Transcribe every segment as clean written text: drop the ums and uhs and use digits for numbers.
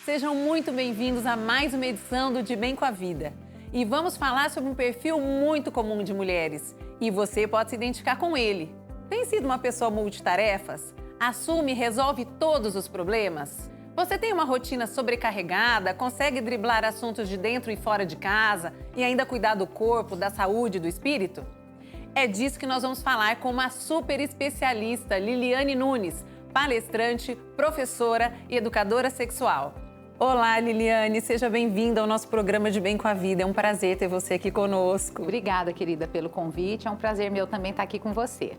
Sejam muito bem-vindos a mais uma edição do De Bem com a Vida. E vamos falar sobre um perfil muito comum de mulheres. E você pode se identificar com ele. Tem sido uma pessoa multitarefas? Assume e resolve todos os problemas? Você tem uma rotina sobrecarregada, consegue driblar assuntos de dentro e fora de casa e ainda cuidar do corpo, da saúde e do espírito? É disso que nós vamos falar com uma super especialista, Liliane Nunes, palestrante, professora e educadora sexual. Olá, Liliane, seja bem-vinda ao nosso programa De Bem com a Vida. É um prazer ter você aqui conosco. Obrigada, querida, pelo convite. É um prazer meu também estar aqui com você.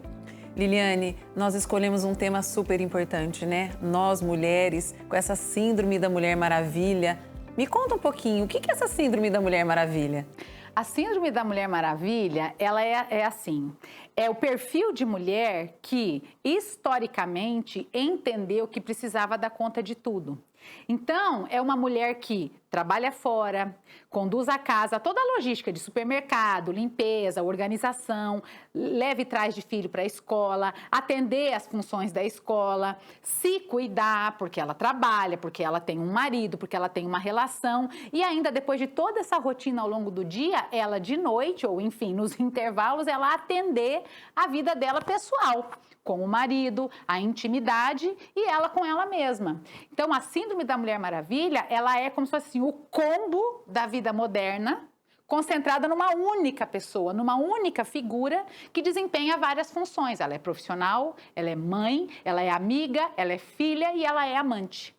Liliane, nós escolhemos um tema super importante, né? Nós, mulheres, com essa síndrome da Mulher Maravilha. Me conta um pouquinho, o que é essa síndrome da Mulher Maravilha? A síndrome da Mulher Maravilha, ela é assim, é o perfil de mulher que, historicamente, entendeu que precisava dar conta de tudo. Então, é uma mulher que trabalha fora, conduz a casa, toda a logística de supermercado, limpeza, organização, leva e traz de filho para a escola, atender as funções da escola, se cuidar, porque ela trabalha, porque ela tem um marido, porque ela tem uma relação, e ainda depois de toda essa rotina ao longo do dia, ela de noite, ou enfim, nos intervalos, ela atender a vida dela pessoal, com o marido, a intimidade e ela com ela mesma. Então, a síndrome da Mulher Maravilha, ela é como se fosse assim, o combo da vida moderna, concentrada numa única pessoa, numa única figura que desempenha várias funções. Ela é profissional, ela é mãe, ela é amiga, ela é filha e ela é amante.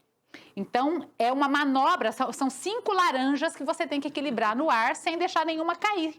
Então, é uma manobra, são 5 laranjas que você tem que equilibrar no ar sem deixar nenhuma cair.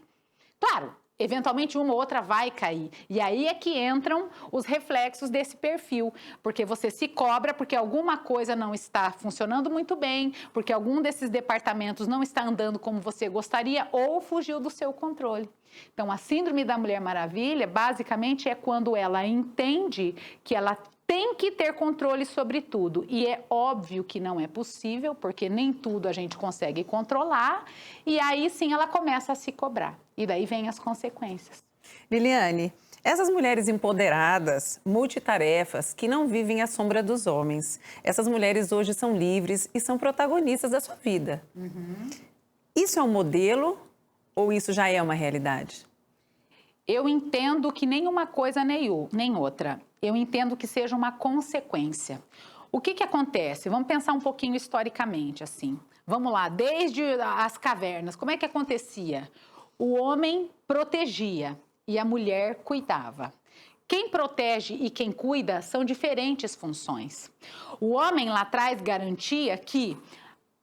Claro, eventualmente uma ou outra vai cair. E aí é que entram os reflexos desse perfil. Porque você se cobra porque alguma coisa não está funcionando muito bem, porque algum desses departamentos não está andando como você gostaria ou fugiu do seu controle. Então, a síndrome da Mulher Maravilha, basicamente, é quando ela entende que ela tem que ter controle sobre tudo. E é óbvio que não é possível, porque nem tudo a gente consegue controlar. E aí sim ela começa a se cobrar. E daí vem as consequências. Liliane, essas mulheres empoderadas, multitarefas, que não vivem à sombra dos homens, essas mulheres hoje são livres e são protagonistas da sua vida. Isso é um modelo ou isso já é uma realidade? Eu entendo que nem uma coisa nem outra. Eu entendo que seja uma consequência. O que acontece? Vamos pensar um pouquinho historicamente, assim. Vamos lá, desde as cavernas, como é que acontecia? O homem protegia e a mulher cuidava. Quem protege e quem cuida são diferentes funções. O homem lá atrás garantia que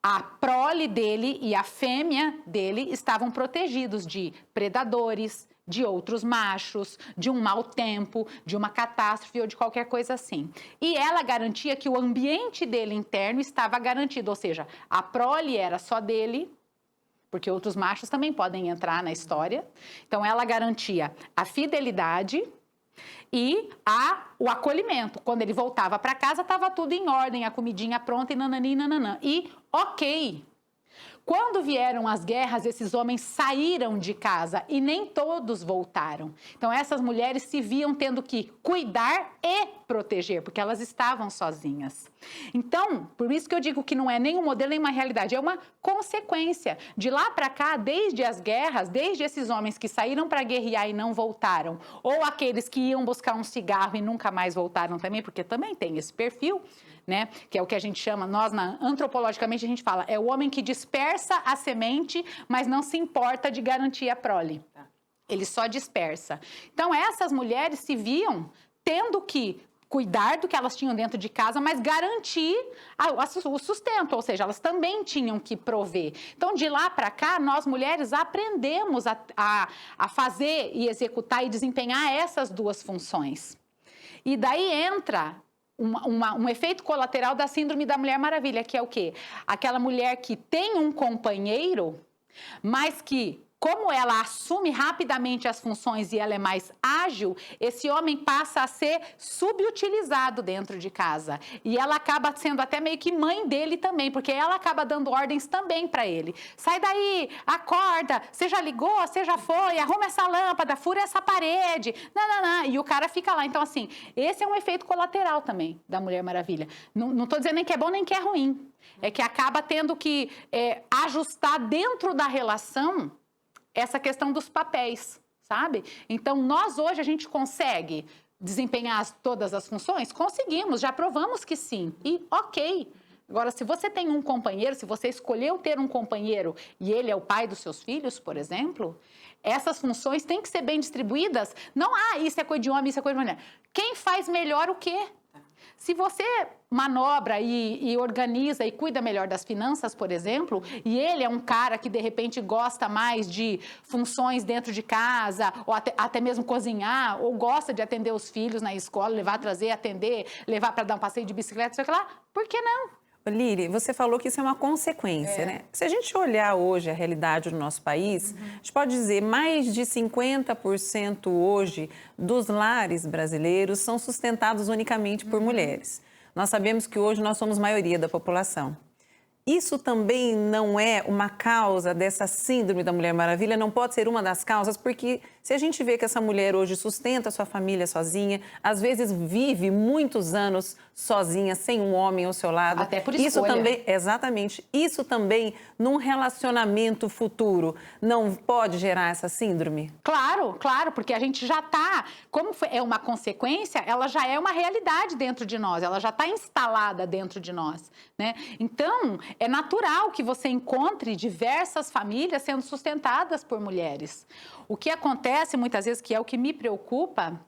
a prole dele e a fêmea dele estavam protegidos de predadores, de outros machos, de um mau tempo, de uma catástrofe ou de qualquer coisa assim. E ela garantia que o ambiente dele interno estava garantido, ou seja, a prole era só dele, porque outros machos também podem entrar na história. Então, ela garantia a fidelidade e o acolhimento. Quando ele voltava para casa, estava tudo em ordem, a comidinha pronta e nanani, nananã. E ok. Quando vieram as guerras, esses homens saíram de casa e nem todos voltaram. Então, essas mulheres se viam tendo que cuidar e proteger, porque elas estavam sozinhas. Então, por isso que eu digo que não é nem um modelo, nem uma realidade, é uma consequência. De lá para cá, desde as guerras, desde esses homens que saíram para guerrear e não voltaram, ou aqueles que iam buscar um cigarro e nunca mais voltaram também, porque também tem esse perfil, né? Que é o que a gente chama, antropologicamente a gente fala, é o homem que dispersa a semente, mas não se importa de garantir a prole. Ele só dispersa. Então, essas mulheres se viam tendo que cuidar do que elas tinham dentro de casa, mas garantir o sustento, ou seja, elas também tinham que prover. Então, de lá para cá, nós mulheres aprendemos a fazer e executar e desempenhar essas 2 funções. E daí entra um efeito colateral da síndrome da Mulher Maravilha, que é o quê? Aquela mulher que tem um companheiro, mas que como ela assume rapidamente as funções e ela é mais ágil, esse homem passa a ser subutilizado dentro de casa. E ela acaba sendo até meio que mãe dele também, porque ela acaba dando ordens também para ele. Sai daí, acorda, você já ligou, você já foi, arruma essa lâmpada, fura essa parede. Não. E o cara fica lá. Então, assim, esse é um efeito colateral também da Mulher Maravilha. Não estou dizendo nem que é bom nem que é ruim. É que acaba tendo que ajustar dentro da relação essa questão dos papéis, sabe? Então, nós hoje, a gente consegue desempenhar todas as funções? Conseguimos, já provamos que sim. E ok. Agora, se você tem um companheiro, se você escolheu ter um companheiro e ele é o pai dos seus filhos, por exemplo, essas funções têm que ser bem distribuídas. Não, isso é coisa de homem, isso é coisa de mulher. Quem faz melhor o quê? Se você manobra e organiza e cuida melhor das finanças, por exemplo, e ele é um cara que, de repente, gosta mais de funções dentro de casa, ou até mesmo cozinhar, ou gosta de atender os filhos na escola, levar, trazer, atender, levar para dar um passeio de bicicleta, sei lá, por que não? Lili, você falou que isso é uma consequência, né? Se a gente olhar hoje a realidade do nosso país, a gente pode dizer mais de 50% hoje dos lares brasileiros são sustentados unicamente por mulheres. Nós sabemos que hoje nós somos maioria da população. Isso também não é uma causa dessa síndrome da Mulher Maravilha, não pode ser uma das causas, porque se a gente vê que essa mulher hoje sustenta a sua família sozinha, às vezes vive muitos anos sozinha, sem um homem ao seu lado. Até por escolha. Isso também, exatamente, isso também num relacionamento futuro não pode gerar essa síndrome? Claro, porque a gente já está, como é uma consequência, ela já é uma realidade dentro de nós, ela já está instalada dentro de nós, né? Então, é natural que você encontre diversas famílias sendo sustentadas por mulheres. O que acontece muitas vezes, que é o que me preocupa,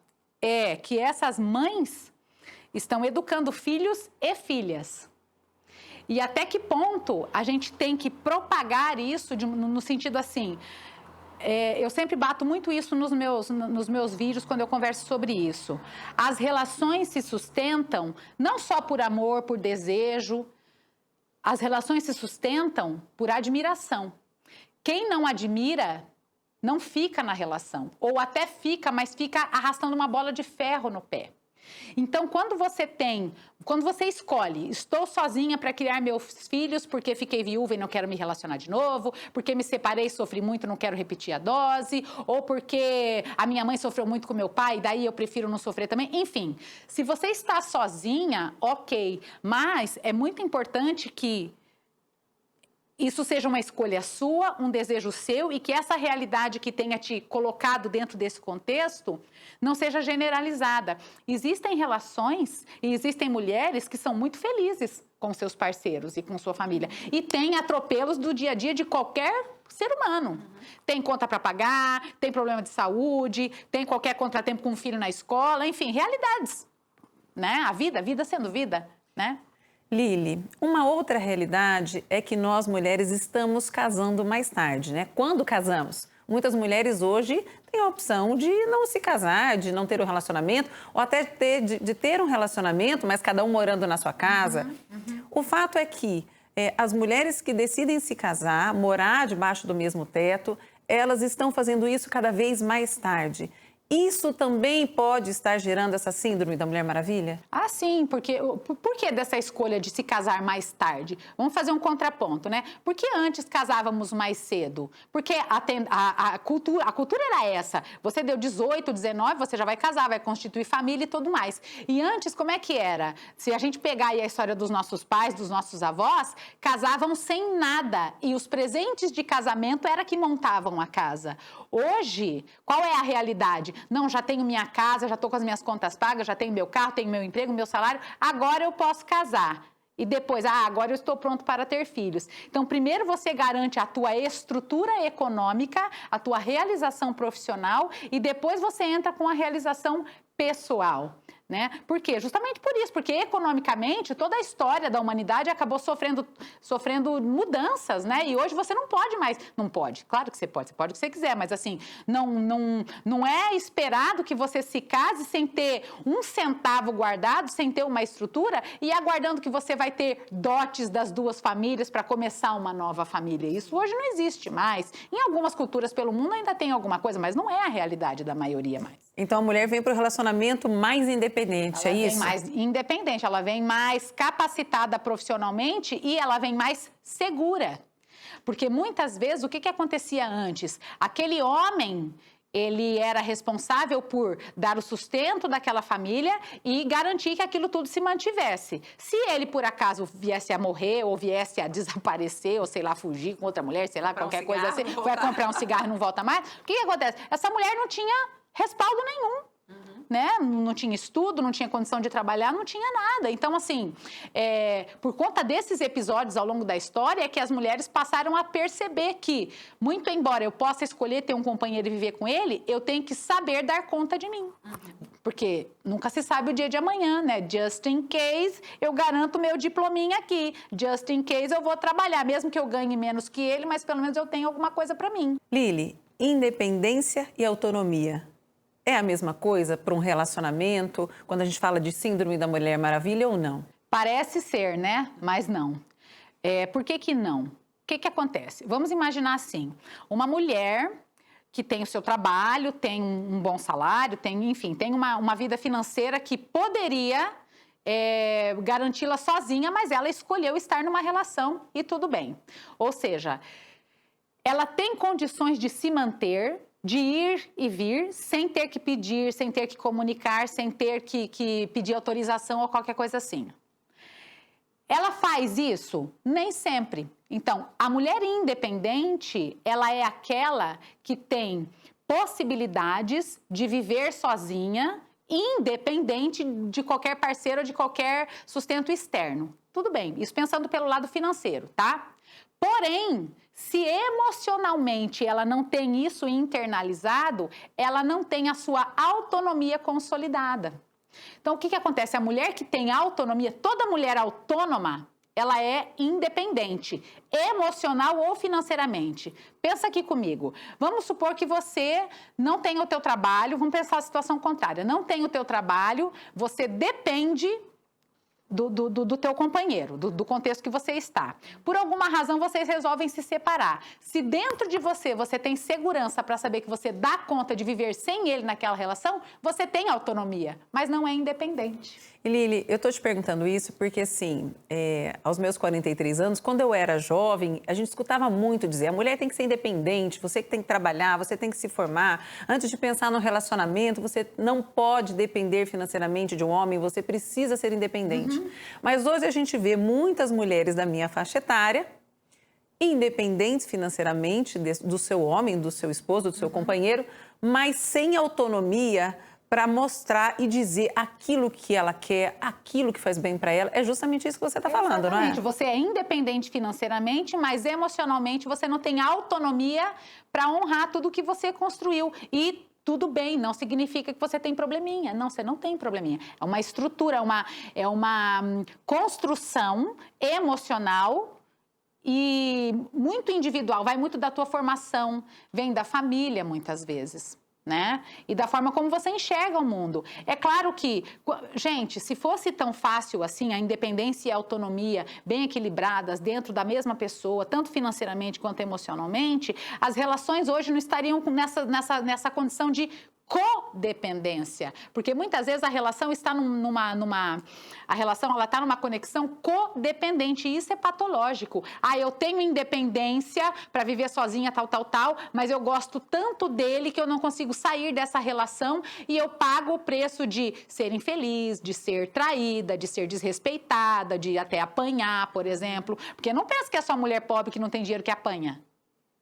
é que essas mães estão educando filhos e filhas. E até que ponto a gente tem que propagar isso no sentido assim... eu sempre bato muito isso nos meus vídeos quando eu converso sobre isso. As relações se sustentam não só por amor, por desejo. As relações se sustentam por admiração. Quem não admira não fica na relação. Ou até fica, mas fica arrastando uma bola de ferro no pé. Então, quando você escolhe, estou sozinha para criar meus filhos porque fiquei viúva e não quero me relacionar de novo, porque me separei e sofri muito, não quero repetir a dose, ou porque a minha mãe sofreu muito com meu pai, daí eu prefiro não sofrer também. Enfim, se você está sozinha, ok, mas é muito importante que isso seja uma escolha sua, um desejo seu, e que essa realidade que tenha te colocado dentro desse contexto não seja generalizada. Existem relações e existem mulheres que são muito felizes com seus parceiros e com sua família. E tem atropelos do dia a dia de qualquer ser humano. Tem conta para pagar, tem problema de saúde, tem qualquer contratempo com um filho na escola, enfim, realidades, né? A vida sendo vida, né? Lili, uma outra realidade é que nós mulheres estamos casando mais tarde, né? Quando casamos? Muitas mulheres hoje têm a opção de não se casar, de não ter um relacionamento, ou até de ter um relacionamento, mas cada um morando na sua casa. O fato é que as mulheres que decidem se casar, morar debaixo do mesmo teto, elas estão fazendo isso cada vez mais tarde. Isso também pode estar gerando essa síndrome da Mulher Maravilha? Ah, sim, porque por que dessa escolha de se casar mais tarde? Vamos fazer um contraponto, né? Por que antes casávamos mais cedo? Porque a cultura era essa. Você deu 18, 19, você já vai casar, vai constituir família e tudo mais. E antes, como é que era? Se a gente pegar aí a história dos nossos pais, dos nossos avós, casavam sem nada. E os presentes de casamento era que montavam a casa. Hoje, qual é a realidade? Não, já tenho minha casa, já estou com as minhas contas pagas, já tenho meu carro, tenho meu emprego, meu salário, agora eu posso casar. E depois, agora eu estou pronto para ter filhos. Então, primeiro você garante a tua estrutura econômica, a tua realização profissional, e depois você entra com a realização pessoal, né? Por quê? Justamente por isso, porque economicamente toda a história da humanidade acabou sofrendo mudanças, né? E hoje você não pode mais, não pode, claro que você pode o que você quiser, mas assim, não é esperado que você se case sem ter um centavo guardado, sem ter uma estrutura e aguardando que você vai ter dotes das duas famílias para começar uma nova família. Isso hoje não existe mais. Em algumas culturas pelo mundo ainda tem alguma coisa, mas não é a realidade da maioria mais. Então a mulher vem para o relacionamento mais independente, é isso? Ela vem mais independente, ela vem mais capacitada profissionalmente e ela vem mais segura. Porque muitas vezes, o que acontecia antes? Aquele homem, ele era responsável por dar o sustento daquela família e garantir que aquilo tudo se mantivesse. Se ele, por acaso, viesse a morrer ou viesse a desaparecer ou, sei lá, fugir com outra mulher, sei lá, qualquer coisa assim, vai comprar um cigarro e não volta mais, o que acontece? Essa mulher não tinha respaldo nenhum. Né? Não tinha estudo, não tinha condição de trabalhar, não tinha nada. Então, assim, por conta desses episódios ao longo da história, é que as mulheres passaram a perceber que, muito embora eu possa escolher ter um companheiro e viver com ele, eu tenho que saber dar conta de mim. Porque nunca se sabe o dia de amanhã, né? Just in case, eu garanto meu diplominha aqui. Just in case, eu vou trabalhar, mesmo que eu ganhe menos que ele, mas pelo menos eu tenho alguma coisa para mim. Lili, independência e autonomia. É a mesma coisa para um relacionamento, quando a gente fala de síndrome da Mulher Maravilha ou não? Parece ser, né? Mas não. Por que não? O que acontece? Vamos imaginar assim, uma mulher que tem o seu trabalho, tem um bom salário, enfim, tem uma vida financeira que poderia garanti-la sozinha, mas ela escolheu estar numa relação e tudo bem. Ou seja, ela tem condições de se manter, de ir e vir, sem ter que pedir, sem ter que comunicar, sem ter que pedir autorização ou qualquer coisa assim. Ela faz isso? Nem sempre. Então, a mulher independente, ela é aquela que tem possibilidades de viver sozinha, independente de qualquer parceiro ou de qualquer sustento externo. Tudo bem, isso pensando pelo lado financeiro, tá? Porém, se emocionalmente ela não tem isso internalizado, ela não tem a sua autonomia consolidada. Então, o que acontece? A mulher que tem autonomia, toda mulher autônoma, ela é independente, emocional ou financeiramente. Pensa aqui comigo. Vamos supor que você não tem o teu trabalho, vamos pensar a situação contrária. Não tem o teu trabalho, você depende do teu companheiro, do contexto que você está. Por alguma razão, vocês resolvem se separar. Se dentro de você tem segurança para saber que você dá conta de viver sem ele naquela relação, você tem autonomia, mas não é independente. E Lili, eu estou te perguntando isso porque, assim, aos meus 43 anos, quando eu era jovem, a gente escutava muito dizer, a mulher tem que ser independente, você que tem que trabalhar, você tem que se formar. Antes de pensar no relacionamento, você não pode depender financeiramente de um homem, você precisa ser independente. Mas hoje a gente vê muitas mulheres da minha faixa etária, independentes financeiramente do seu homem, do seu esposo, do seu companheiro, mas sem autonomia para mostrar e dizer aquilo que ela quer, aquilo que faz bem para ela. É justamente isso que você está falando, não é? Você é independente financeiramente, mas emocionalmente você não tem autonomia para honrar tudo que você construiu. E tudo bem, não significa que você tem probleminha. Não, você não tem probleminha. É uma estrutura, é uma construção emocional e muito individual. Vai muito da tua formação, vem da família muitas vezes, né? E da forma como você enxerga o mundo. É claro que, gente, se fosse tão fácil assim, a independência e a autonomia bem equilibradas dentro da mesma pessoa, tanto financeiramente quanto emocionalmente, as relações hoje não estariam nessa condição de codependência, porque muitas vezes a relação está ela está numa conexão codependente e isso é patológico. Eu tenho independência para viver sozinha, tal, mas eu gosto tanto dele que eu não consigo sair dessa relação e eu pago o preço de ser infeliz, de ser traída, de ser desrespeitada, de até apanhar, por exemplo, porque não pensa que é só mulher pobre que não tem dinheiro que apanha,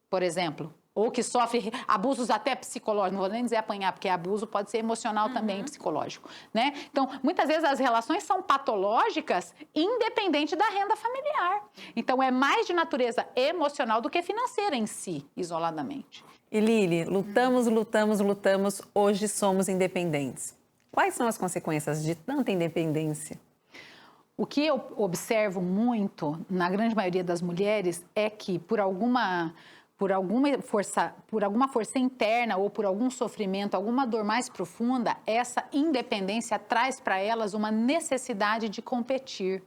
por exemplo. Ou que sofre abusos até psicológicos, não vou nem dizer apanhar, porque abuso pode ser emocional também, psicológico, né? Então, muitas vezes as relações são patológicas independente da renda familiar. Então, é mais de natureza emocional do que financeira em si, isoladamente. E Lili, lutamos, hoje somos independentes. Quais são as consequências de tanta independência? O que eu observo muito, na grande maioria das mulheres, é que por alguma força interna ou por algum sofrimento, alguma dor mais profunda, essa independência traz para elas uma necessidade de competir.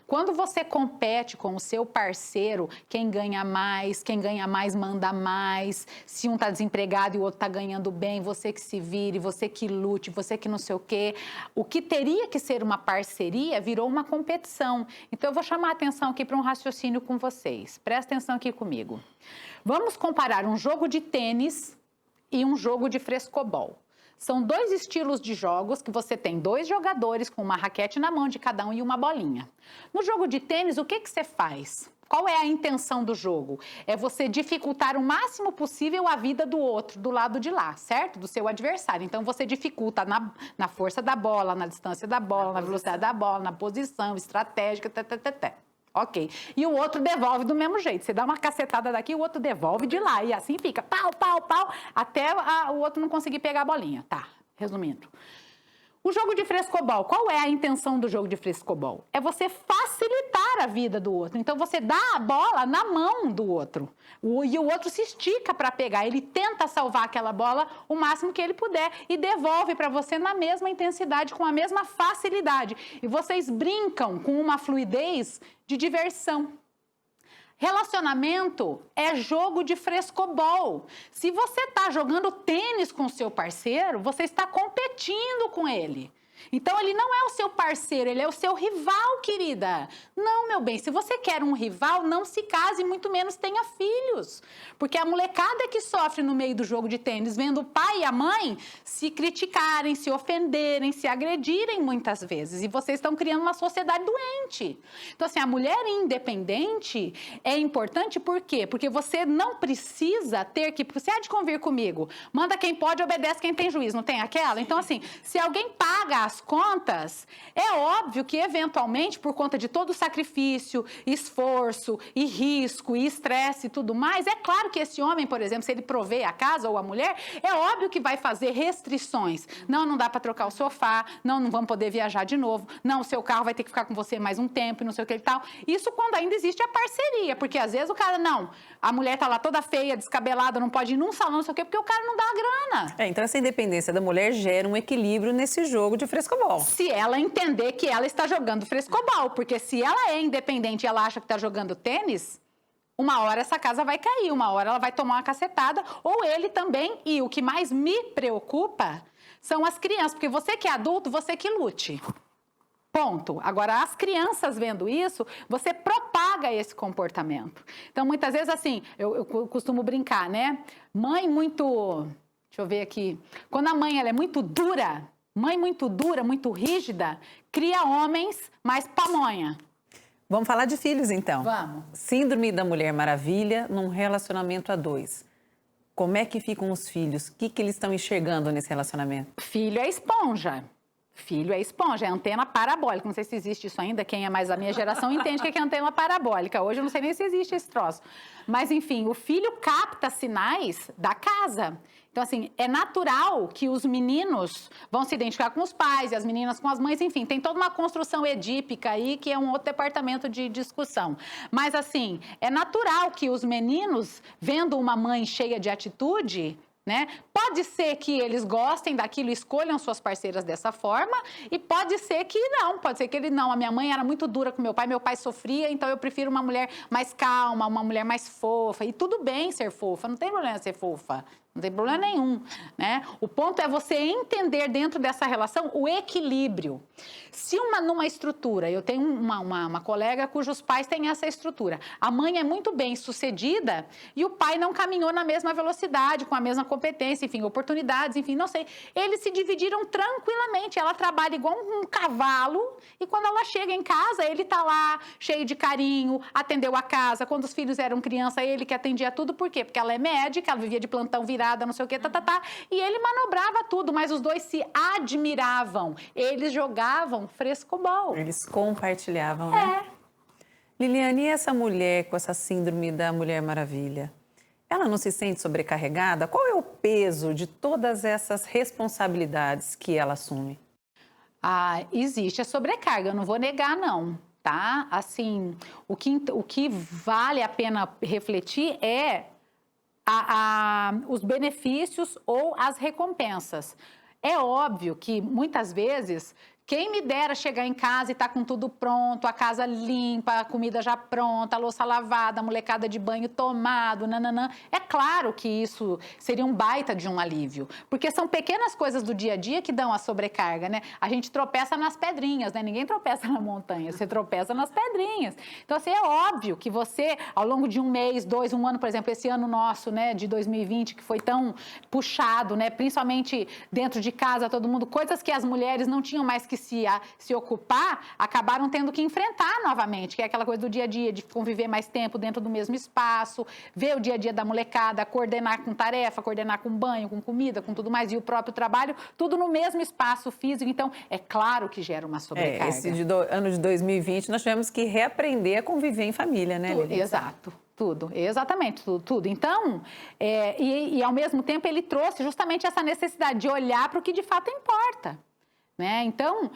Quando você compete com o seu parceiro, quem ganha mais manda mais. Se um está desempregado e o outro está ganhando bem, você que se vire, você que lute, você que não sei o quê. O que teria que ser uma parceria virou uma competição. Então, eu vou chamar a atenção aqui para um raciocínio com vocês. Presta atenção aqui comigo. Vamos comparar um jogo de tênis e um jogo de frescobol. São dois estilos de jogos que você tem dois jogadores com uma raquete na mão de cada um e uma bolinha. No jogo de tênis, o que você faz? Qual é a intenção do jogo? É você dificultar o máximo possível a vida do outro, do lado de lá, certo? Do seu adversário. Então, você dificulta na força da bola, na distância da bola, na velocidade da bola, na posição estratégica, Ok. E o outro devolve do mesmo jeito. Você dá uma cacetada daqui, o outro devolve de lá. E assim fica, pau, pau, pau, até o outro não conseguir pegar a bolinha. Tá, resumindo. O jogo de frescobol, qual é a intenção do jogo de frescobol? É você facilitar a vida do outro. Então, você dá a bola na mão do outro. E o outro se estica para pegar. Ele tenta salvar aquela bola o máximo que ele puder e devolve para você na mesma intensidade, com a mesma facilidade. E vocês brincam com uma fluidez de diversão. Relacionamento é jogo de frescobol. Se você está jogando tênis com o seu parceiro, você está competindo com ele. Então, ele não é o seu parceiro, ele é o seu rival, querida. Não, meu bem, se você quer um rival, não se case, muito menos tenha filhos. Porque a molecada é que sofre no meio do jogo de tênis, vendo o pai e a mãe se criticarem, se ofenderem, se agredirem muitas vezes. E vocês estão criando uma sociedade doente. Então, assim, a mulher independente é importante por quê? Porque você não precisa ter que... Você há de convir comigo. Manda quem pode, obedece quem tem juízo, não tem aquela? Então, assim, se alguém paga as contas, é óbvio que, eventualmente, por conta de todo o sacrifício, esforço e risco e estresse e tudo mais, é claro que esse homem, por exemplo, se ele provê a casa ou a mulher, é óbvio que vai fazer restrições. Não dá para trocar o sofá, não vamos poder viajar de novo, não, o seu carro vai ter que ficar com você mais um tempo e não sei o que e tal. Isso quando ainda existe a parceria, porque às vezes o cara, a mulher tá lá toda feia, descabelada, não pode ir num salão, não sei o quê, porque o cara não dá a grana. Então essa independência da mulher gera um equilíbrio nesse jogo de frescobol. Se ela entender que ela está jogando frescobol, porque se ela é independente e ela acha que está jogando tênis, uma hora essa casa vai cair, uma hora ela vai tomar uma cacetada, ou ele também. E o que mais me preocupa são as crianças, porque você que é adulto, você que lute. Ponto. Agora, as crianças vendo isso, você propaga esse comportamento. Então, muitas vezes, assim, eu costumo brincar, né? Mãe muito... Deixa eu ver aqui. Quando a mãe ela é muito dura, muito rígida, cria homens mais pamonha. Vamos falar de filhos, então. Vamos. Síndrome da Mulher Maravilha num relacionamento a dois. Como é que ficam os filhos? O que eles estão enxergando nesse relacionamento? Filho é esponja. Filho é esponja, é antena parabólica. Não sei se existe isso ainda. Quem é mais da minha geração entende o que é antena parabólica. Hoje eu não sei nem se existe esse troço. Mas, enfim, o filho capta sinais da casa. Então, assim, é natural que os meninos vão se identificar com os pais e as meninas com as mães. Enfim, tem toda uma construção edípica aí que é um outro departamento de discussão. Mas, assim, é natural que os meninos, vendo uma mãe cheia de atitude... né? Pode ser que eles gostem daquilo e escolham suas parceiras dessa forma, e pode ser que não, a minha mãe era muito dura com meu pai sofria, então eu prefiro uma mulher mais calma, uma mulher mais fofa, e tudo bem ser fofa, não tem problema ser fofa. Não tem problema nenhum, né? O ponto é você entender dentro dessa relação o equilíbrio. Se numa estrutura, eu tenho uma colega cujos pais têm essa estrutura. A mãe é muito bem sucedida e o pai não caminhou na mesma velocidade, com a mesma competência, enfim, oportunidades, enfim, não sei. Eles se dividiram tranquilamente. Ela trabalha igual um cavalo e quando ela chega em casa, ele tá lá cheio de carinho, atendeu a casa. Quando os filhos eram criança, ele que atendia tudo. Por quê? Porque ela é médica, ela vivia de plantão virada, não sei o quê, e ele manobrava tudo, mas os dois se admiravam. Eles jogavam frescobol. Eles compartilhavam, né? Liliane, e essa mulher com essa síndrome da Mulher Maravilha? Ela não se sente sobrecarregada? Qual é o peso de todas essas responsabilidades que ela assume? Existe a sobrecarga, eu não vou negar, não, tá? Assim, o que vale a pena refletir é os benefícios ou as recompensas. É óbvio que, muitas vezes, quem me dera chegar em casa e estar com tudo pronto, a casa limpa, a comida já pronta, a louça lavada, a molecada de banho tomado, nananã. É claro que isso seria um baita de um alívio, porque são pequenas coisas do dia a dia que dão a sobrecarga, né? A gente tropeça nas pedrinhas, né? Ninguém tropeça na montanha, você tropeça nas pedrinhas. Então, assim, é óbvio que você, ao longo de um mês, 2, 1 ano, por exemplo, esse ano nosso, né, de 2020, que foi tão puxado, né? Principalmente dentro de casa, todo mundo, coisas que as mulheres não tinham mais que se ocupar, acabaram tendo que enfrentar novamente, que é aquela coisa do dia a dia, de conviver mais tempo dentro do mesmo espaço, ver o dia a dia da molecada, coordenar com tarefa, coordenar com banho, com comida, com tudo mais, e o próprio trabalho, tudo no mesmo espaço físico. Então, é claro que gera uma sobrecarga. Esse ano de 2020, nós tivemos que reaprender a conviver em família, né, Lili? Exato. Tudo, exatamente, tudo. Então, e ao mesmo tempo ele trouxe justamente essa necessidade de olhar para o que de fato importa. Né? Então,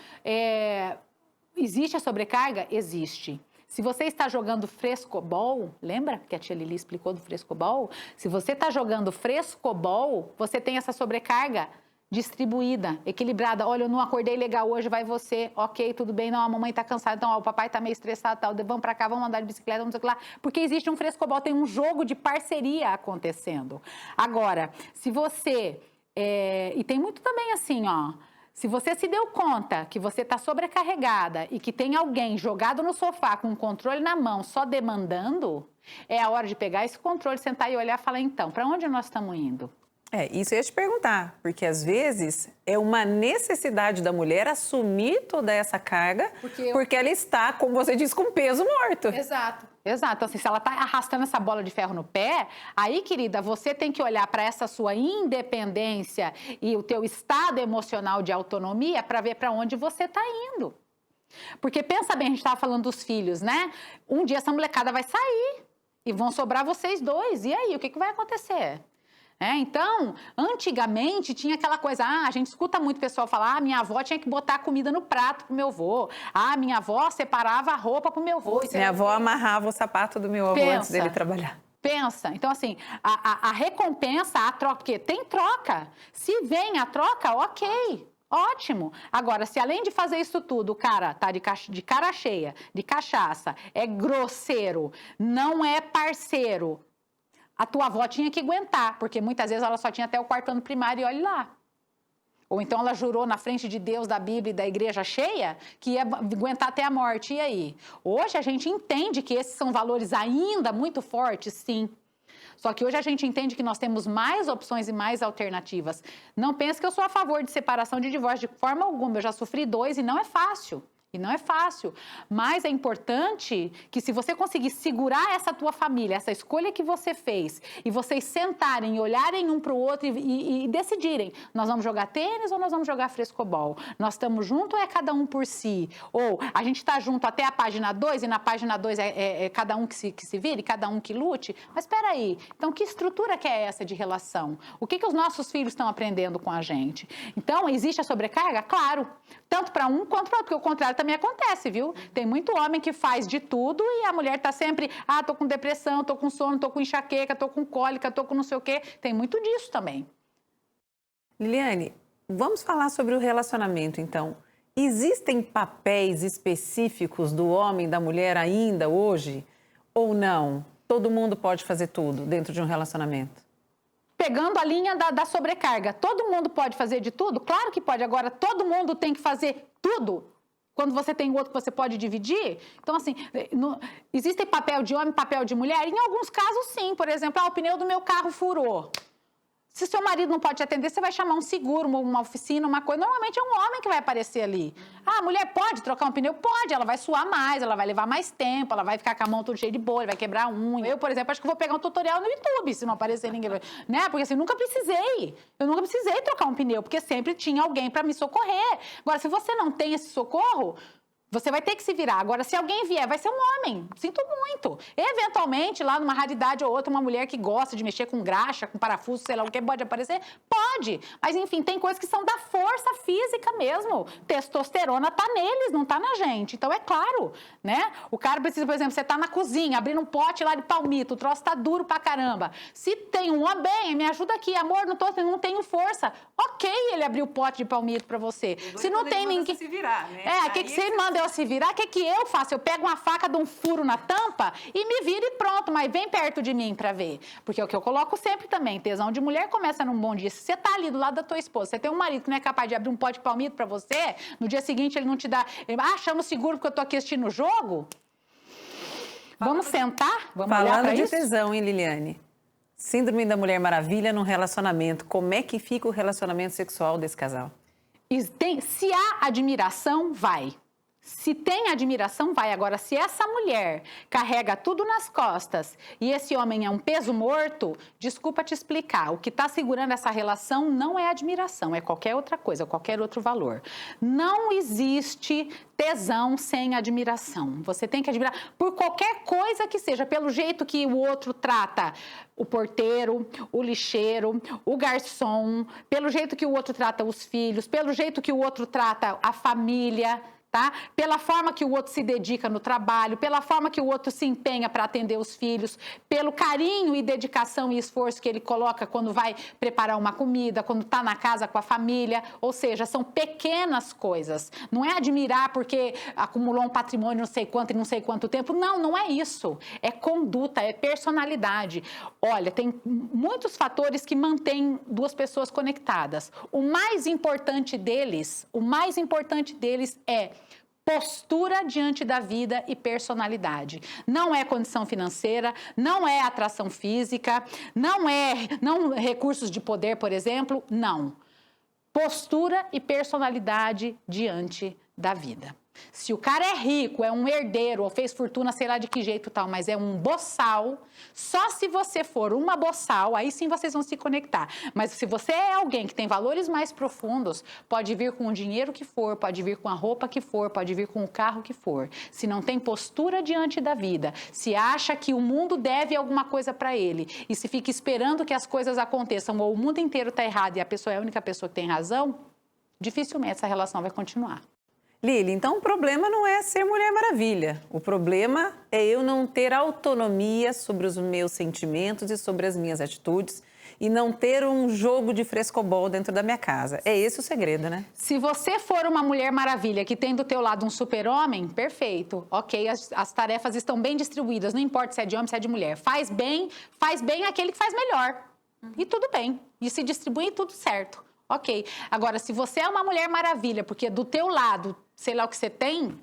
existe a sobrecarga? Existe. Se você está jogando frescobol, lembra que a tia Lili explicou do frescobol? Se você está jogando frescobol, você tem essa sobrecarga distribuída, equilibrada. Olha, eu não acordei legal hoje, vai você. Ok, tudo bem. Não, a mamãe está cansada. Então, o papai está meio estressado. Tal. Vamos para cá, vamos andar de bicicleta, vamos lá. Porque existe um frescobol, tem um jogo de parceria acontecendo. Agora, se você... e tem muito também assim, ó... Se você se deu conta que você está sobrecarregada e que tem alguém jogado no sofá com o controle na mão, só demandando, é a hora de pegar esse controle, sentar e olhar e falar, então, para onde nós estamos indo? Isso eu ia te perguntar, porque às vezes é uma necessidade da mulher assumir toda essa carga, porque ela está, como você diz, com peso morto. Exato. Exato, assim, se ela está arrastando essa bola de ferro no pé, aí, querida, você tem que olhar para essa sua independência e o teu estado emocional de autonomia para ver para onde você está indo. Porque pensa bem, a gente estava falando dos filhos, né? Um dia essa molecada vai sair e vão sobrar vocês dois. E aí, o que vai acontecer? Então, antigamente tinha aquela coisa, a gente escuta muito o pessoal falar, minha avó tinha que botar comida no prato pro meu avô, minha avó separava a roupa pro meu avô. Minha avó amarrava o sapato do meu avô antes dele trabalhar. Pensa, então assim, a recompensa, a troca, porque tem troca, se vem a troca, ok. Ótimo. Agora, se além de fazer isso tudo, o cara tá de cara cheia, de cachaça, é grosseiro, não é parceiro, a tua avó tinha que aguentar, porque muitas vezes ela só tinha até o 4º ano primário e olha lá. Ou então ela jurou na frente de Deus, da Bíblia e da igreja cheia que ia aguentar até a morte. E aí? Hoje a gente entende que esses são valores ainda muito fortes, sim. Só que hoje a gente entende que nós temos mais opções e mais alternativas. Não pense que eu sou a favor de separação, de divórcio, de forma alguma. Eu já sofri 2 e não é fácil. E não é fácil, mas é importante que se você conseguir segurar essa tua família, essa escolha que você fez, e vocês sentarem e olharem um para o outro e decidirem, nós vamos jogar tênis ou nós vamos jogar frescobol? Nós estamos juntos ou é cada um por si? Ou a gente está junto até a página 2 e na página 2 é cada um que se vire, cada um que lute? Mas espera aí, então que estrutura que é essa de relação? O que os nossos filhos estão aprendendo com a gente? Então, existe a sobrecarga? Claro, tanto para um quanto para outro, porque o contrário também acontece, viu? Tem muito homem que faz de tudo e a mulher tá sempre, tô com depressão, tô com sono, tô com enxaqueca, tô com cólica, tô com não sei o quê. Tem muito disso também. Liliane, vamos falar sobre o relacionamento, então. Existem papéis específicos do homem e da mulher ainda hoje? Ou não? Todo mundo pode fazer tudo dentro de um relacionamento? Pegando a linha da sobrecarga, todo mundo pode fazer de tudo? Claro que pode. Agora, todo mundo tem que fazer tudo? Quando você tem outro que você pode dividir? Então, assim, existe papel de homem, papel de mulher? Em alguns casos, sim. Por exemplo, o pneu do meu carro furou. Se seu marido não pode te atender, você vai chamar um seguro, uma oficina, uma coisa. Normalmente é um homem que vai aparecer ali. A mulher pode trocar um pneu? Pode. Ela vai suar mais, ela vai levar mais tempo, ela vai ficar com a mão tudo cheia de bolha, vai quebrar a unha. Eu, por exemplo, acho que vou pegar um tutorial no YouTube, se não aparecer ninguém. Né? Porque assim, nunca precisei. Eu nunca precisei trocar um pneu, porque sempre tinha alguém para me socorrer. Agora, se você não tem esse socorro, Você vai ter que se virar. Agora, se alguém vier, vai ser um homem. Sinto muito. Eventualmente, lá numa raridade ou outra, uma mulher que gosta de mexer com graxa, com parafuso, sei lá o que, pode aparecer? Pode. Mas, enfim, tem coisas que são da força física mesmo. Testosterona tá neles, não tá na gente. Então, é claro, né? O cara precisa, por exemplo, você tá na cozinha, abrindo um pote lá de palmito, o troço tá duro pra caramba. Se tem um homem, me ajuda aqui, amor, não tenho força. Ok, ele abriu o pote de palmito pra você. Se não tem ninguém... se virar, né? O que você manda eu se virar? O que eu faço? Eu pego uma faca, dou um furo na tampa e me viro e pronto, mas vem perto de mim pra ver. Porque é o que eu coloco sempre também, tesão de mulher começa num bom dia. Se você tá ali do lado da tua esposa, você tem um marido que não é capaz de abrir um pote de palmito pra você, no dia seguinte ele não te dá... chama o seguro porque eu tô aqui assistindo o jogo? Vamos sentar? Vamos olhar pra isso? Falando de tesão, hein, Liliane? Síndrome da Mulher Maravilha num relacionamento. Como é que fica o relacionamento sexual desse casal? Se há admiração, vai. Se tem admiração, vai. Agora, se essa mulher carrega tudo nas costas e esse homem é um peso morto, desculpa te explicar, o que está segurando essa relação não é admiração, é qualquer outra coisa, qualquer outro valor. Não existe tesão sem admiração. Você tem que admirar por qualquer coisa que seja, pelo jeito que o outro trata o porteiro, o lixeiro, o garçom, pelo jeito que o outro trata os filhos, pelo jeito que o outro trata a família, tá? Pela forma que o outro se dedica no trabalho, pela forma que o outro se empenha para atender os filhos, pelo carinho e dedicação e esforço que ele coloca quando vai preparar uma comida, quando está na casa com a família, ou seja, são pequenas coisas. Não é admirar porque acumulou um patrimônio não sei quanto e não sei quanto tempo. Não, não é isso. É conduta, é personalidade. Olha, tem muitos fatores que mantêm duas pessoas conectadas. O mais importante deles é postura diante da vida e personalidade. Não é condição financeira, não é atração física, não recursos de poder, por exemplo, não. Postura e personalidade diante da vida. Se o cara é rico, é um herdeiro ou fez fortuna, sei lá de que jeito tal, mas é um boçal, só se você for uma boçal, aí sim vocês vão se conectar. Mas se você é alguém que tem valores mais profundos, pode vir com o dinheiro que for, pode vir com a roupa que for, pode vir com o carro que for. Se não tem postura diante da vida, se acha que o mundo deve alguma coisa para ele e se fica esperando que as coisas aconteçam ou o mundo inteiro está errado e a pessoa é a única pessoa que tem razão, dificilmente essa relação vai continuar. Lili, então o problema não é ser Mulher Maravilha. O problema é eu não ter autonomia sobre os meus sentimentos e sobre as minhas atitudes e não ter um jogo de frescobol dentro da minha casa. É esse o segredo, né? Se você for uma Mulher Maravilha que tem do teu lado um super-homem, perfeito. Ok, as tarefas estão bem distribuídas, não importa se é de homem, se é de mulher. Faz bem aquele que faz melhor. E tudo bem. E se distribui tudo certo. Ok. Agora, se você é uma Mulher Maravilha, porque do teu lado, sei lá o que você tem,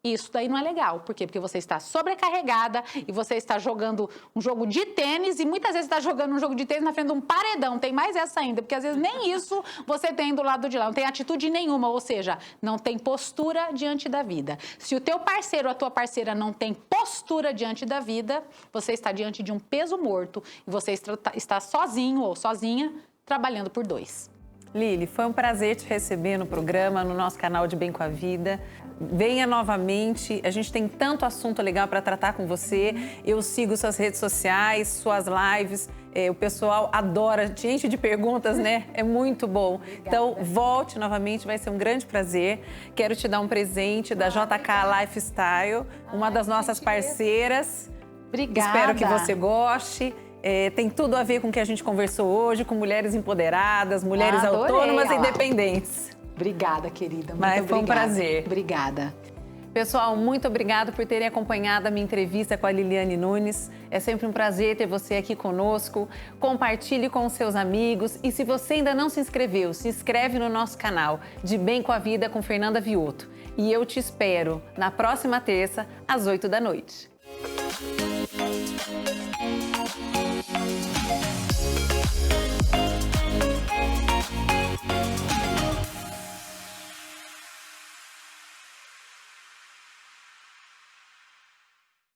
isso daí não é legal. Por quê? Porque você está sobrecarregada e você está jogando um jogo de tênis e muitas vezes está jogando um jogo de tênis na frente de um paredão. Tem mais essa ainda, porque às vezes nem isso você tem do lado de lá. Não tem atitude nenhuma, ou seja, não tem postura diante da vida. Se o teu parceiro ou a tua parceira não tem postura diante da vida, você está diante de um peso morto e você está sozinho ou sozinha trabalhando por dois. Lili, foi um prazer te receber no programa, no nosso canal de Bem com a Vida. Venha novamente, a gente tem tanto assunto legal para tratar com você. Eu sigo suas redes sociais, suas lives. O pessoal adora, te enche de perguntas, né? É muito bom. Obrigada. Então, volte novamente, vai ser um grande prazer. Quero te dar um presente da JK Lifestyle, uma das nossas parceiras. Obrigada. Espero que você goste. Tem tudo a ver com o que a gente conversou hoje, com mulheres empoderadas, mulheres autônomas e independentes. Obrigada, querida. Mas foi um prazer. Obrigada. Pessoal, muito obrigado por terem acompanhado a minha entrevista com a Liliane Nunes. É sempre um prazer ter você aqui conosco. Compartilhe com os seus amigos. E se você ainda não se inscreveu, se inscreve no nosso canal de Bem com a Vida com Fernanda Viotto. E eu te espero na próxima terça, às 8 da noite.